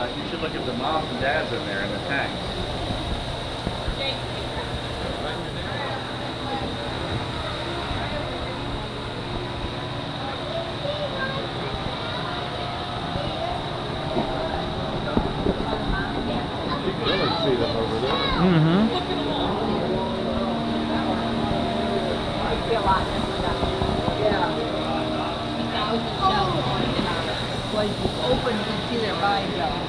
you should look at the moms and dads in there in the tanks. Really see them over there. Mm-hmm. A lot different. Yeah. Place is open, you can see their bodies out.